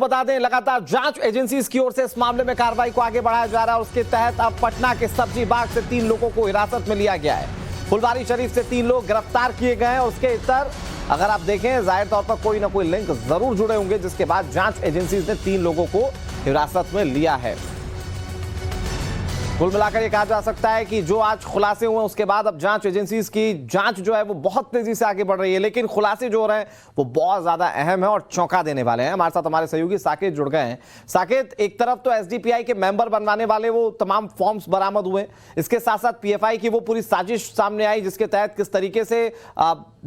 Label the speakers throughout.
Speaker 1: बता दें, लगातार जांच एजेंसीज की ओर से इस मामले में कार्रवाई को आगे बढ़ाया जा रहा है। उसके तहत अब पटना के सब्जी बाग से 3 लोगों को हिरासत में लिया गया है। फुलवारी शरीफ से 3 लोग गिरफ्तार किए गए हैं और उसके इतर अगर आप देखें, जाहिर तौर पर कोई ना कोई लिंक जरूर जुड़े होंगे, जिसके बाद जांच एजेंसीज ने 3 लोगों को हिरासत में लिया है। कुल मिलाकर ये कहा जा सकता है कि जो आज खुलासे हुए उसके बाद अब जांच एजेंसीज की जांच जो है वो बहुत तेजी से आगे बढ़ रही है, लेकिन खुलासे जो हो रहे हैं वो बहुत ज्यादा अहम है और चौंका देने वाले हैं। हमारे साथ हमारे सहयोगी साकेत जुड़ गए हैं। साकेत, एक तरफ तो एसडीपीआई के मेंबर बनवाने वाले वो तमाम फॉर्म्स बरामद हुए, इसके साथ साथ पीएफआई की वो पूरी साजिश सामने आई जिसके तहत किस तरीके से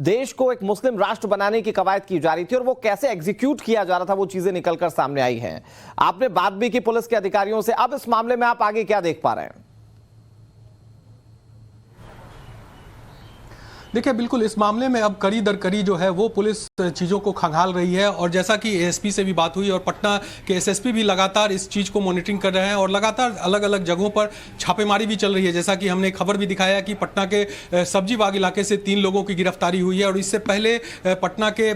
Speaker 1: देश को एक मुस्लिम राष्ट्र बनाने की कवायद की जा रही थी और वो कैसे एग्जीक्यूट किया जा रहा था, वो चीजें निकलकर सामने आई हैं। आपने बात भी की पुलिस के अधिकारियों से, अब इस मामले में आप आगे क्या देख पा रहे हैं?
Speaker 2: देखिए, बिल्कुल इस मामले में अब कड़ी दर कड़ी जो है वो पुलिस चीज़ों को खंगाल रही है और जैसा कि एएसपी से भी बात हुई और पटना के एसएसपी भी लगातार इस चीज़ को मॉनिटरिंग कर रहे हैं और लगातार अलग अलग जगहों पर छापेमारी भी चल रही है। जैसा कि हमने खबर भी दिखाया कि पटना के सब्जी बाग इलाके से 3 लोगों की गिरफ्तारी हुई है और इससे पहले पटना के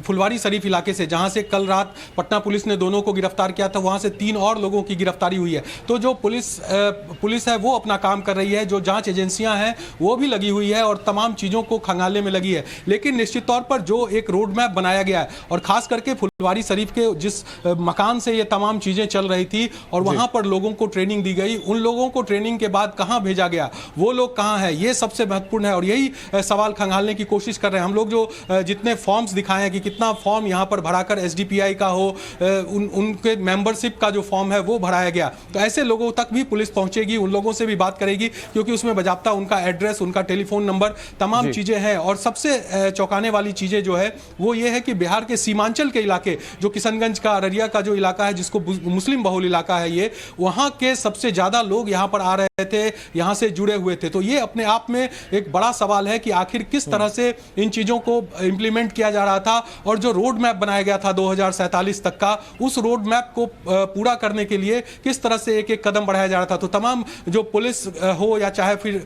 Speaker 2: फुलवारी शरीफ इलाके से, जहाँ से कल रात पटना पुलिस ने दोनों को गिरफ्तार किया था, वहाँ से 3 और लोगों की गिरफ्तारी हुई है। तो जो पुलिस है वो अपना काम कर रही है, जो जाँच एजेंसियाँ हैं वो भी लगी हुई है और तमाम चीजों को खंगालने में लगी है। लेकिन निश्चित तौर पर जो एक रोड मैप बनाया गया है और खास करके फुलवारी शरीफ के जिस मकान से ये तमाम चीजें चल रही थी और वहां पर लोगों को ट्रेनिंग दी गई, उन लोगों को ट्रेनिंग के बाद कहां भेजा गया, वो लोग कहां है, ये सबसे महत्वपूर्ण है और यही सवाल खंगालने की कोशिश कर रहे हैं हम लोग। जो जितने फॉर्म्स दिखाए हैं कि कितना फॉर्म यहां पर भराकर एसडीपीआई का हो, उनके मेंबरशिप का जो फॉर्म है वो भराया गया, तो ऐसे लोगों तक भी पुलिस पहुंचेगी, उन लोगों से भी बात करेगी क्योंकि उसमें बाकायदा उनका एड्रेस, उनका टेलीफोन नंबर, तमाम चीजें हैं। और सबसे चौंकाने वाली चीजें जो है वो ये है कि बिहार के सीमांचल के इलाके, जो किशनगंज का, अररिया का जो इलाका है जिसको मुस्लिम बहुल इलाका है, ये वहां के सबसे ज्यादा लोग यहां पर आ रहे थे, यहां से जुड़े हुए थे। तो ये अपने आप में एक बड़ा सवाल है कि आखिर किस तरह से इन चीजों को इंप्लीमेंट किया जा रहा था और जो रोड मैप बनाया गया था 2047 तक का, उस रोड मैप को पूरा करने के लिए किस तरह से एक एक कदम बढ़ाया जा रहा था। तो तमाम जो पुलिस हो या चाहे फिर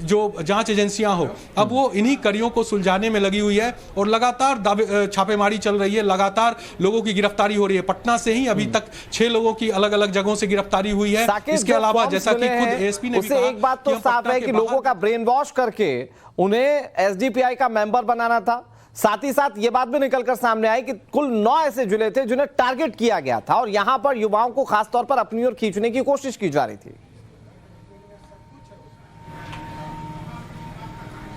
Speaker 2: जो जांच एजेंसियां हो, अब वो इन्हीं कड़ियों को सुलझाने में लगी हुई है और लगातार छापेमारी चल रही है, लगातार लोगों की गिरफ्तारी हो रही है। पटना से ही अभी तक 6 लोगों की अलग अलग जगहों से गिरफ्तारी हुई है। इसके अलावा जैसा कि खुद एएसपी ने भी कहा,
Speaker 1: एक बात तो साफ है कि लोगों का ब्रेन वॉश करके उन्हें एसडीपीआई का मेंबर बनाना था। साथ ही साथ ये बात भी निकलकर सामने आई कि कुल 9 ऐसे जिले थे जिन्हें टारगेट किया गया था और यहां पर युवाओं को खासतौर पर अपनी ओर खींचने की कोशिश की जा रही थी।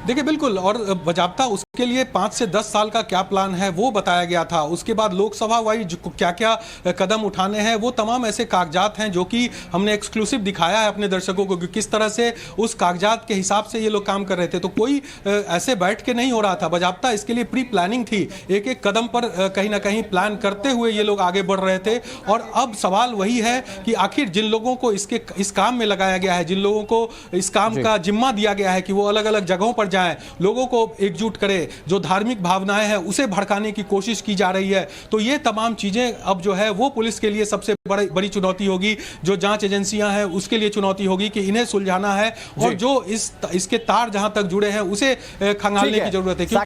Speaker 2: देखिए, बिल्कुल, और बजाबता उसके लिए 5 से 10 साल का क्या प्लान है वो बताया गया था। उसके बाद लोकसभा वाइज क्या क्या कदम उठाने हैं, वो तमाम ऐसे कागजात हैं जो कि हमने एक्सक्लूसिव दिखाया है अपने दर्शकों को कि किस तरह से उस कागजात के हिसाब से ये लोग काम कर रहे थे। तो कोई ऐसे बैठ के नहीं हो रहा था, बजाबता इसके लिए प्री प्लानिंग थी। एक एक कदम पर कहीं ना कहीं प्लान करते हुए ये लोग आगे बढ़ रहे थे। और अब सवाल वही है कि आखिर जिन लोगों को इस काम में लगाया गया है, जिन लोगों को इस काम का जिम्मा दिया गया है कि वो अलग अलग जगहों पर जाएं, लोगों को एकजुट करे, जो धार्मिक भावनाएं हैं उसे भड़काने की कोशिश की जा रही है, तो ये तमाम चीजें अब जो है वो पुलिस के लिए सबसे बड़ी चुनौती होगी। जो जांच एजेंसियां हैं उसके लिए चुनौती होगी कि इन्हें सुलझाना है और जो इसके तार जहां तक जुड़े हैं उसे खंगालने की जरूरत है।